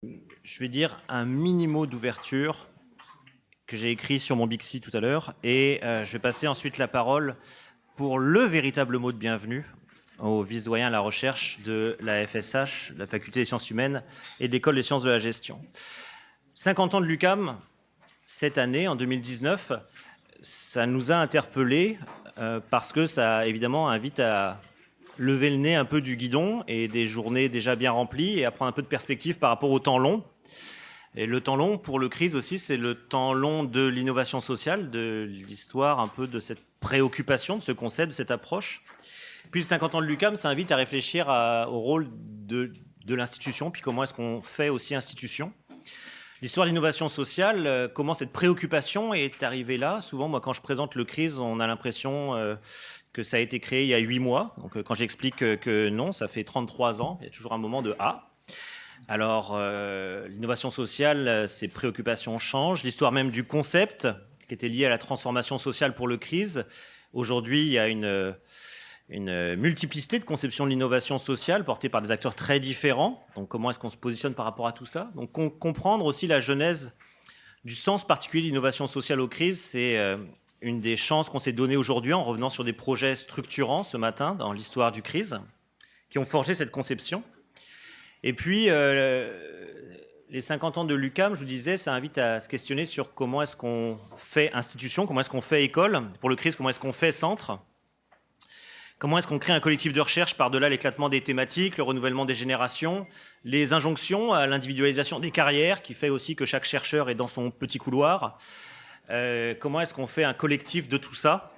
Je vais dire un mini-mot d'ouverture que j'ai écrit sur mon Bixi tout à l'heure et je vais passer ensuite la parole pour le véritable mot de bienvenue au vice-doyen à la recherche de la FSH, la Faculté des sciences humaines et de l'École des sciences de la gestion. 50 ans de l'UQAM, cette année, en 2019, ça nous a interpellés parce que ça, évidemment, invite à lever le nez un peu du guidon et des journées déjà bien remplies et à prendre un peu de perspective par rapport au temps long. Et le temps long, pour le CRIS aussi, c'est le temps long de l'innovation sociale, de l'histoire un peu de cette préoccupation, de ce concept, de cette approche. Puis le 50 ans de l'UQAM, ça invite à réfléchir au rôle de l'institution, puis comment est-ce qu'on fait aussi institution. L'histoire de l'innovation sociale, comment cette préoccupation est arrivée là. Souvent, moi, quand je présente le CRIS, on a l'impression que ça a été créé il y a 8 mois. Donc, quand j'explique que non, ça fait 33 ans, il y a toujours un moment de « ah ». Alors, l'innovation sociale, ses préoccupations changent. L'histoire même du concept, qui était lié à la transformation sociale pour le CRIS. Aujourd'hui, il y a une multiplicité de conceptions de l'innovation sociale portée par des acteurs très différents. Donc, comment est-ce qu'on se positionne par rapport à tout ça? Donc, comprendre aussi la genèse du sens particulier de l'innovation sociale au CRIS, c'est une des chances qu'on s'est données aujourd'hui en revenant sur des projets structurants ce matin dans l'histoire du CRIS, qui ont forgé cette conception. Et puis, les 50 ans de l'UQAM, je vous disais, ça invite à se questionner sur comment est-ce qu'on fait institution, comment est-ce qu'on fait école. Pour le CRIS, comment est-ce qu'on fait centre. Comment est-ce qu'on crée un collectif de recherche par-delà l'éclatement des thématiques, le renouvellement des générations, les injonctions à l'individualisation des carrières, qui fait aussi que chaque chercheur est dans son petit couloir. Comment est-ce qu'on fait un collectif de tout ça?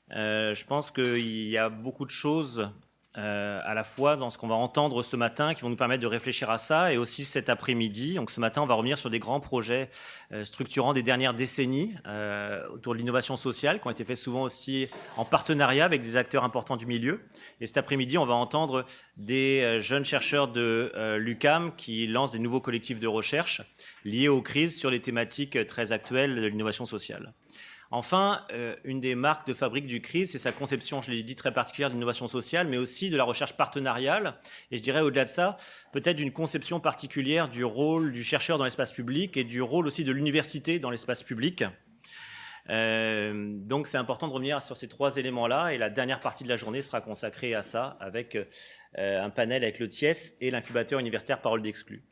Je pense qu'il y a beaucoup de choses à la fois dans ce qu'on va entendre ce matin qui vont nous permettre de réfléchir à ça et aussi cet après-midi. Donc ce matin, on va revenir sur des grands projets structurants des dernières décennies autour de l'innovation sociale qui ont été faits souvent aussi en partenariat avec des acteurs importants du milieu. Et cet après-midi, on va entendre des jeunes chercheurs de l'UQAM qui lancent des nouveaux collectifs de recherche liés aux crises sur les thématiques très actuelles de l'innovation sociale. Enfin, une des marques de fabrique du CRIS, c'est sa conception, je l'ai dit, très particulière d'innovation sociale, mais aussi de la recherche partenariale. Et je dirais au-delà de ça, peut-être d'une conception particulière du rôle du chercheur dans l'espace public et du rôle aussi de l'université dans l'espace public. Donc c'est important de revenir sur ces trois éléments-là et la dernière partie de la journée sera consacrée à ça avec un panel avec le TIES et l'incubateur universitaire Parole d'Exclus.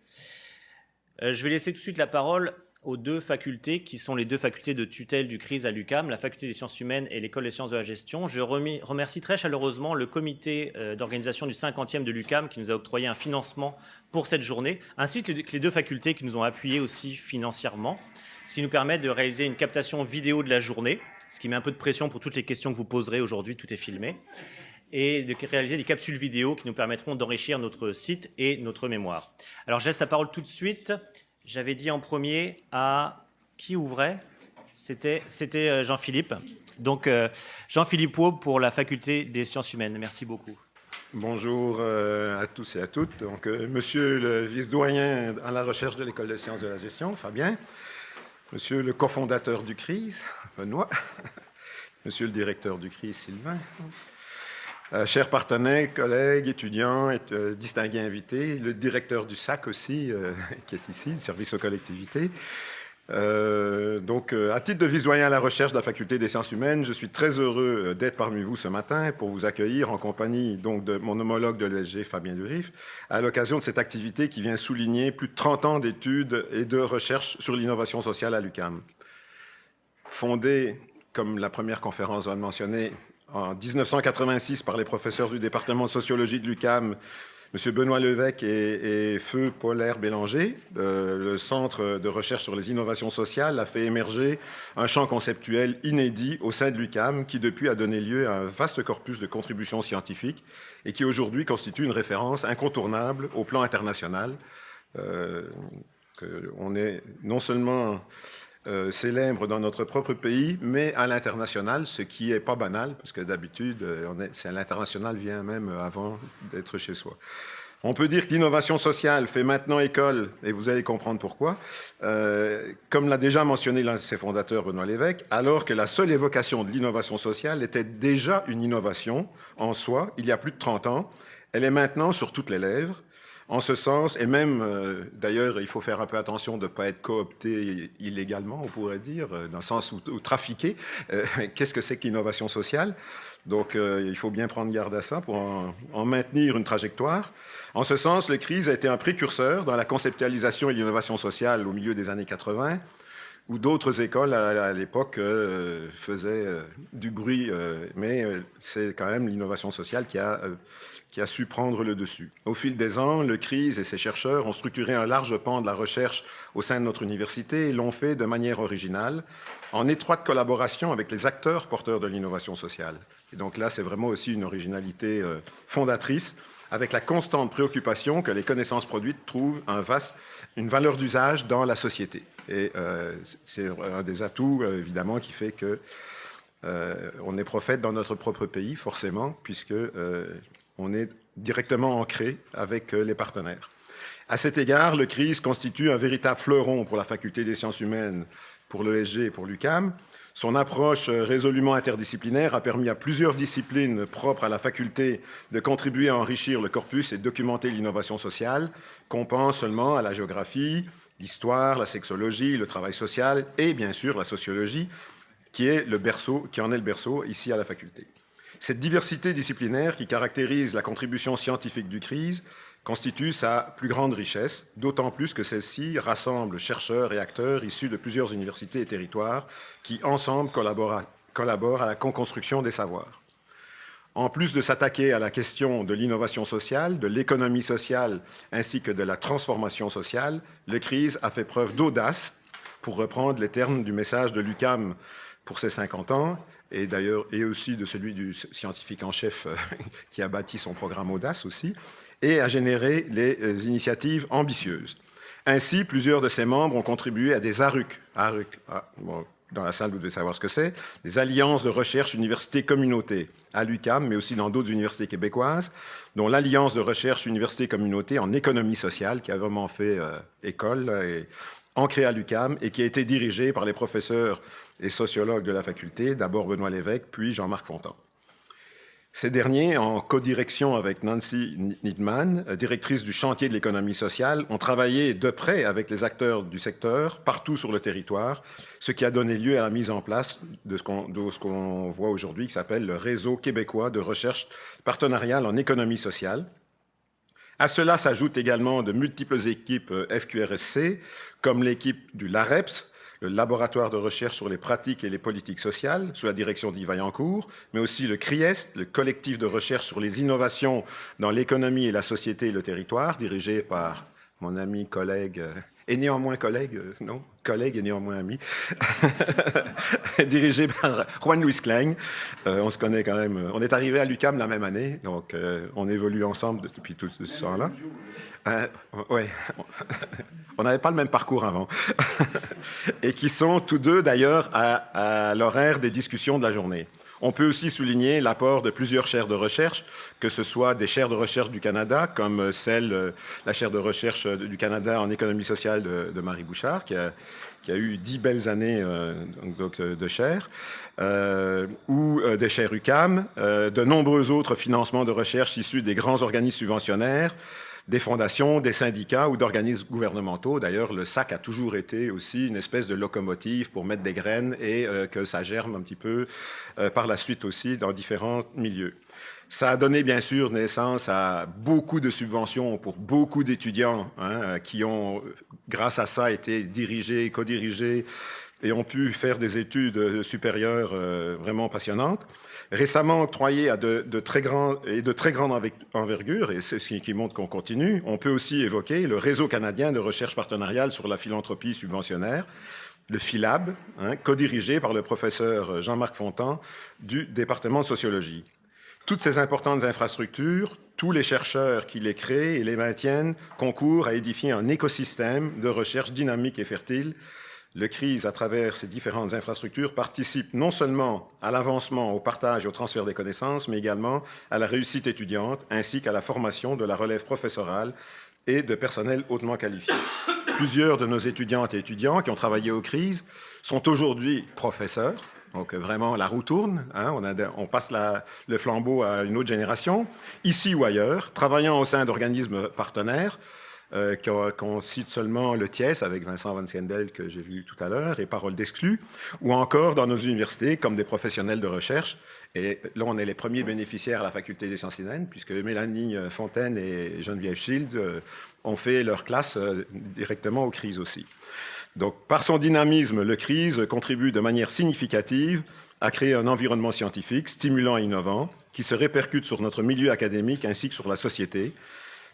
Je vais laisser tout de suite la parole aux deux facultés qui sont les deux facultés de tutelle du CRIS à l'UQAM, la faculté des sciences humaines et l'école des sciences de la gestion. Je remercie très chaleureusement le comité d'organisation du 50e de l'UQAM qui nous a octroyé un financement pour cette journée, ainsi que les deux facultés qui nous ont appuyés aussi financièrement, ce qui nous permet de réaliser une captation vidéo de la journée, ce qui met un peu de pression pour toutes les questions que vous poserez aujourd'hui, tout est filmé, et de réaliser des capsules vidéo qui nous permettront d'enrichir notre site et notre mémoire. Alors je laisse la parole tout de suite. J'avais dit en premier à qui ouvrait? C'était Jean-Philippe. Donc Jean-Philippe Waube pour la faculté des sciences humaines. Merci beaucoup. Bonjour à tous et à toutes. Donc, monsieur le vice-doyen à la recherche de l'École des sciences de la gestion, Fabien. Monsieur le cofondateur du CRIS, Benoît. Monsieur le directeur du CRIS, Sylvain. Chers partenaires, collègues, étudiants, distingués invités, le directeur du SAC aussi, qui est ici, le service aux collectivités. À titre de vice-doyen à la recherche de la Faculté des sciences humaines, je suis très heureux d'être parmi vous ce matin pour vous accueillir en compagnie donc, de mon homologue de l'ESG, Fabien Durif, à l'occasion de cette activité qui vient souligner plus de 30 ans d'études et de recherche sur l'innovation sociale à l'UQAM. Fondée, comme la première conférence va le mentionner, en 1986 par les professeurs du département de sociologie de l'UQAM, M. Benoît Levesque et Feu Paul-R. Bélanger, le Centre de recherche sur les innovations sociales a fait émerger un champ conceptuel inédit au sein de l'UQAM qui, depuis, a donné lieu à un vaste corpus de contributions scientifiques et qui, aujourd'hui, constitue une référence incontournable au plan international. On est non seulement célèbre dans notre propre pays, mais à l'international, ce qui n'est pas banal, parce que d'habitude, l'international vient même avant d'être chez soi. On peut dire que l'innovation sociale fait maintenant école, et vous allez comprendre pourquoi, comme l'a déjà mentionné l'un de ses fondateurs, Benoît Levesque, alors que la seule évocation de l'innovation sociale était déjà une innovation en soi, il y a plus de 30 ans, elle est maintenant sur toutes les lèvres, En ce sens, et même, d'ailleurs, il faut faire un peu attention de ne pas être coopté illégalement, on pourrait dire, dans le sens où trafiquer. Qu'est-ce que c'est que l'innovation sociale? Donc, il faut bien prendre garde à ça pour en maintenir une trajectoire. En ce sens, le CRISE a été un précurseur dans la conceptualisation et l'innovation sociale au milieu des années 80, où d'autres écoles à l'époque faisaient du bruit, mais c'est quand même l'innovation sociale qui a su prendre le dessus. Au fil des ans, le CRISE et ses chercheurs ont structuré un large pan de la recherche au sein de notre université et l'ont fait de manière originale, en étroite collaboration avec les acteurs porteurs de l'innovation sociale. Et donc là, c'est vraiment aussi une originalité fondatrice, avec la constante préoccupation que les connaissances produites trouvent une valeur d'usage dans la société. Et c'est un des atouts, évidemment, qui fait que on est prophète dans notre propre pays, forcément, puisque on est directement ancré avec les partenaires. À cet égard, le CRISE constitue un véritable fleuron pour la Faculté des sciences humaines, pour l'ESG et pour l'UQAM. Son approche résolument interdisciplinaire a permis à plusieurs disciplines propres à la faculté de contribuer à enrichir le corpus et documenter l'innovation sociale, qu'on pense seulement à la géographie, l'histoire, la sexologie, le travail social et bien sûr la sociologie, qui en est le berceau ici à la faculté. Cette diversité disciplinaire qui caractérise la contribution scientifique du CRISE constitue sa plus grande richesse, d'autant plus que celle-ci rassemble chercheurs et acteurs issus de plusieurs universités et territoires qui, ensemble, collaborent à la co-construction des savoirs. En plus de s'attaquer à la question de l'innovation sociale, de l'économie sociale ainsi que de la transformation sociale, le CRISE a fait preuve d'audace, pour reprendre les termes du message de l'UQAM pour ses 50 ans, et d'ailleurs, et aussi de celui du scientifique en chef qui a bâti son programme Audace aussi, et a généré les initiatives ambitieuses. Ainsi, plusieurs de ses membres ont contribué à des ARUC. Dans la salle, vous devez savoir ce que c'est, des alliances de recherche université-communauté à l'UQAM, mais aussi dans d'autres universités québécoises, dont l'Alliance de recherche université-communauté en économie sociale, qui a vraiment fait école, et ancrée à l'UQAM, et qui a été dirigée par les professeurs et sociologues de la faculté, d'abord Benoît Lévesque, puis Jean-Marc Fontan. Ces derniers, en codirection avec Nancy Niedman, directrice du chantier de l'économie sociale, ont travaillé de près avec les acteurs du secteur, partout sur le territoire, ce qui a donné lieu à la mise en place de ce qu'on voit aujourd'hui, qui s'appelle le Réseau québécois de recherche partenariale en économie sociale. À cela s'ajoutent également de multiples équipes FQRSC, comme l'équipe du LAREPS, le laboratoire de recherche sur les pratiques et les politiques sociales, sous la direction d'Yves Vaillancourt, mais aussi le CRIEST, le collectif de recherche sur les innovations dans l'économie et la société et le territoire, dirigé par mon ami, collègue, et néanmoins collègue, non, collègue et néanmoins ami, dirigé par Juan Luis Klein. On se connaît quand même, on est arrivé à l'UQAM la même année, donc on évolue ensemble depuis tout ce temps-là. Ouais, on n'avait pas le même parcours avant. Et qui sont tous deux d'ailleurs à l'horaire des discussions de la journée. On peut aussi souligner l'apport de plusieurs chaires de recherche, que ce soit des chaires de recherche du Canada, comme la chaire de recherche du Canada en économie sociale de Marie Bouchard, qui a eu 10 belles années de chaires, ou des chaires UQAM, de nombreux autres financements de recherche issus des grands organismes subventionnaires, des fondations, des syndicats ou d'organismes gouvernementaux. D'ailleurs, le SAC a toujours été aussi une espèce de locomotive pour mettre des graines et que ça germe un petit peu par la suite aussi dans différents milieux. Ça a donné, bien sûr, naissance à beaucoup de subventions pour beaucoup d'étudiants qui ont, grâce à ça, été dirigés, co-dirigés et ont pu faire des études supérieures vraiment passionnantes. Récemment octroyé à de très grande envergure, et c'est ce qui montre qu'on continue. On peut aussi évoquer le Réseau canadien de recherche partenariale sur la philanthropie subventionnaire, le PhilAB, co-dirigé par le professeur Jean-Marc Fontan du département de sociologie. Toutes ces importantes infrastructures, tous les chercheurs qui les créent et les maintiennent concourent à édifier un écosystème de recherche dynamique et fertile. Le CRISE, à travers ces différentes infrastructures, participe non seulement à l'avancement, au partage et au transfert des connaissances, mais également à la réussite étudiante, ainsi qu'à la formation de la relève professorale et de personnel hautement qualifié. Plusieurs de nos étudiantes et étudiants qui ont travaillé au CRISE sont aujourd'hui professeurs, Donc vraiment, la roue tourne, hein, on passe le flambeau à une autre génération, ici ou ailleurs, travaillant au sein d'organismes partenaires, qu'on cite seulement le TIES avec Vincent Van Schendel que j'ai vu tout à l'heure et Parole d'exclus, ou encore dans nos universités comme des professionnels de recherche. Et là, on est les premiers bénéficiaires à la Faculté des sciences humaines, puisque Mélanie Fontaine et Geneviève Schild ont fait leur classe directement aux crises aussi. Donc, par son dynamisme, le CRISE contribue de manière significative à créer un environnement scientifique stimulant et innovant qui se répercute sur notre milieu académique ainsi que sur la société,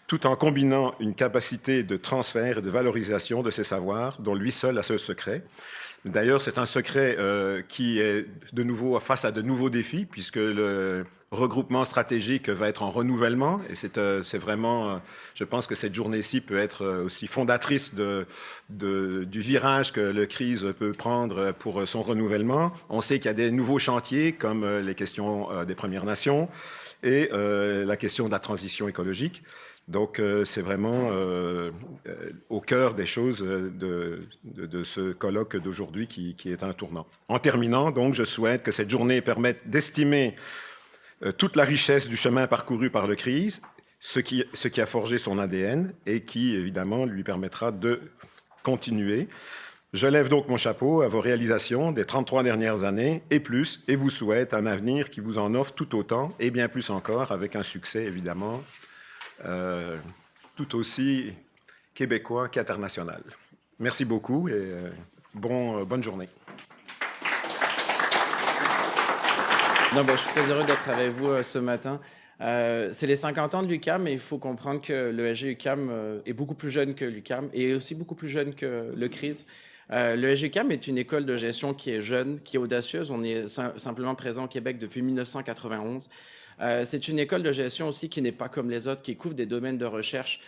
tout en combinant une capacité de transfert et de valorisation de ces savoirs dont lui seul a ce secret. D'ailleurs, c'est un secret qui est de nouveau face à de nouveaux défis, puisque le regroupement stratégique va être en renouvellement. Et c'est vraiment, je pense que cette journée-ci peut être aussi fondatrice du virage que le CRISE peut prendre pour son renouvellement. On sait qu'il y a des nouveaux chantiers, comme les questions des Premières Nations et la question de la transition écologique. Donc, c'est vraiment au cœur des choses de ce colloque d'aujourd'hui qui est un tournant. En terminant, donc, je souhaite que cette journée permette d'estimer toute la richesse du chemin parcouru par le CRISE, ce qui a forgé son ADN et qui, évidemment, lui permettra de continuer. Je lève donc mon chapeau à vos réalisations des 33 dernières années et plus, et vous souhaite un avenir qui vous en offre tout autant et bien plus encore, avec un succès, évidemment, tout aussi québécois qu'international. Merci beaucoup et bonne journée. Non, je suis très heureux d'être avec vous ce matin. C'est les 50 ans de l'UQAM, mais il faut comprendre que l'ESG UQAM est beaucoup plus jeune que l'UQAM et aussi beaucoup plus jeune que le CRISE. L'ESG UQAM est une école de gestion qui est jeune, qui est audacieuse. On est simplement présent au Québec depuis 1991. C'est une école de gestion aussi qui n'est pas comme les autres, qui couvre des domaines de recherche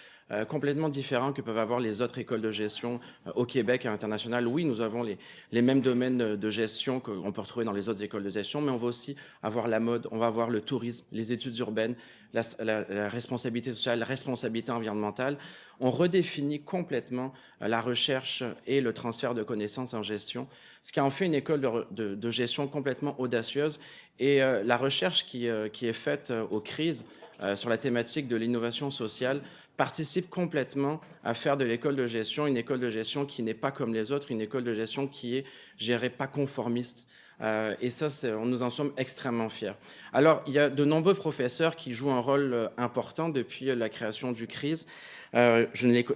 complètement différents que peuvent avoir les autres écoles de gestion au Québec et à l'international. Oui, nous avons les mêmes domaines de gestion qu'on peut retrouver dans les autres écoles de gestion, mais on va aussi avoir la mode, on va avoir le tourisme, les études urbaines, la responsabilité sociale, la responsabilité environnementale. On redéfinit complètement la recherche et le transfert de connaissances en gestion, ce qui en fait une école de gestion complètement audacieuse. Et la recherche qui est faite aux crises sur la thématique de l'innovation sociale participe complètement à faire de l'école de gestion une école de gestion qui n'est pas comme les autres, une école de gestion qui est, je dirais, pas conformiste. Et ça, nous en sommes extrêmement fiers. Alors, il y a de nombreux professeurs qui jouent un rôle important depuis la création du CRISE. Il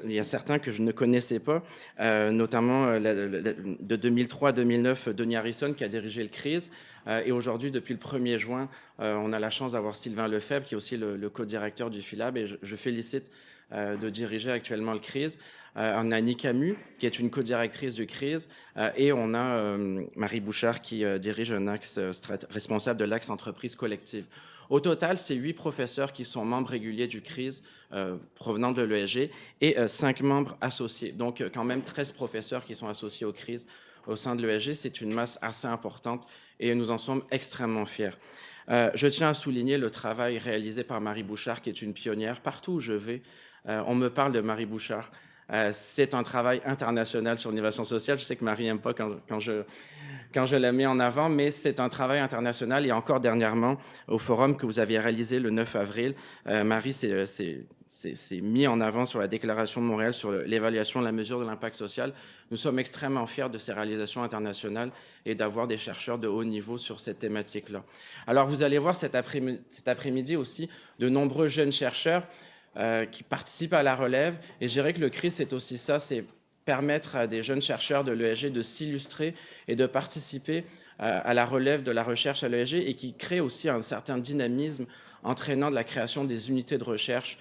y a certains que je ne connaissais pas, notamment de 2003 à 2009, Denis Harrison qui a dirigé le CRISE. Et aujourd'hui, depuis le 1er juin, on a la chance d'avoir Sylvain Lefebvre, qui est aussi le co-directeur du Philab. Et je félicite de diriger actuellement le CRISE. On a Annie Camus, qui est une co-directrice du CRISE, et on a Marie Bouchard, qui dirige un axe responsable de l'axe entreprise collective. Au total, c'est 8 professeurs qui sont membres réguliers du CRISE provenant de l'ESG et 5 membres associés. Donc, quand même 13 professeurs qui sont associés au CRISE au sein de l'ESG. C'est une masse assez importante et nous en sommes extrêmement fiers. Je tiens à souligner le travail réalisé par Marie Bouchard, qui est une pionnière. Partout où je vais, on me parle de Marie Bouchard. C'est un travail international sur l'innovation sociale. Je sais que Marie n'aime pas quand je la mets en avant, mais c'est un travail international. Et encore dernièrement, au forum que vous aviez réalisé le 9 avril, Marie s'est mis en avant sur la Déclaration de Montréal sur l'évaluation de la mesure de l'impact social. Nous sommes extrêmement fiers de ces réalisations internationales et d'avoir des chercheurs de haut niveau sur cette thématique-là. Alors, vous allez voir cet après-midi aussi de nombreux jeunes chercheurs qui participent à la relève. Et je dirais que le CRISE, c'est aussi ça, c'est permettre à des jeunes chercheurs de l'ESG de s'illustrer et de participer à la relève de la recherche à l'ESG et qui crée aussi un certain dynamisme entraînant de la création des unités de recherche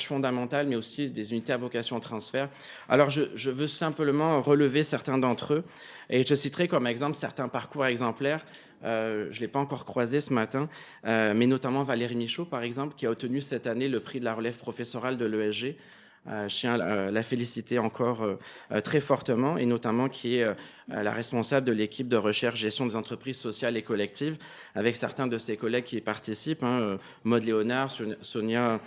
fondamentales, mais aussi des unités à vocation transfert. Alors, je veux simplement relever certains d'entre eux et je citerai comme exemple certains parcours exemplaires. Je ne l'ai pas encore croisé ce matin, mais notamment Valérie Michaud, par exemple, qui a obtenu cette année le prix de la relève professorale de l'ESG. Je tiens à la féliciter encore très fortement, et notamment qui est la responsable de l'équipe de recherche gestion des entreprises sociales et collectives, avec certains de ses collègues qui y participent, Maud Léonard, Sonia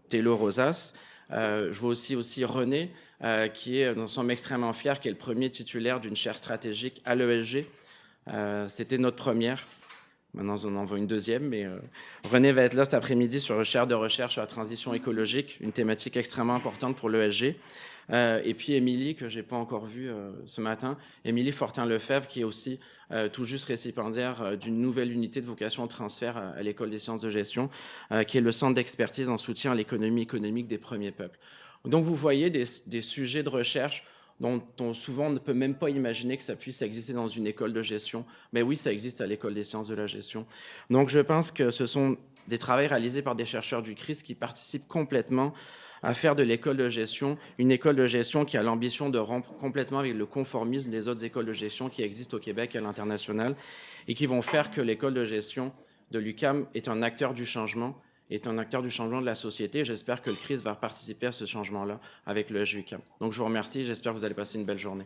Tello-Rosas. Je vois aussi René, qui est, nous sommes extrêmement fiers, qui est le premier titulaire d'une chaire stratégique à l'ESG. C'était notre première. Maintenant, on en voit une deuxième, mais René va être là cet après-midi sur recherche sur la transition écologique, une thématique extrêmement importante pour l'ESG. Et puis Émilie, que je n'ai pas encore vue ce matin, Émilie Fortin-Lefebvre, qui est aussi tout juste récipiendaire d'une nouvelle unité de vocation au transfert à l'École des sciences de gestion, qui est le centre d'expertise en soutien à l'économie économique des premiers peuples. Donc vous voyez des sujets de recherche dont souvent on ne peut même pas imaginer que ça puisse exister dans une école de gestion. Mais oui, ça existe à l'École des sciences de la gestion. Donc je pense que ce sont des travaux réalisés par des chercheurs du CRIS qui participent complètement à faire de l'école de gestion une école de gestion qui a l'ambition de rompre complètement avec le conformisme des autres écoles de gestion qui existent au Québec et à l'international et qui vont faire que l'école de gestion de l'UQAM est un acteur du changement, de la société. J'espère que le CRIS va participer à ce changement-là avec le UQAM. Donc je vous remercie, j'espère que vous allez passer une belle journée.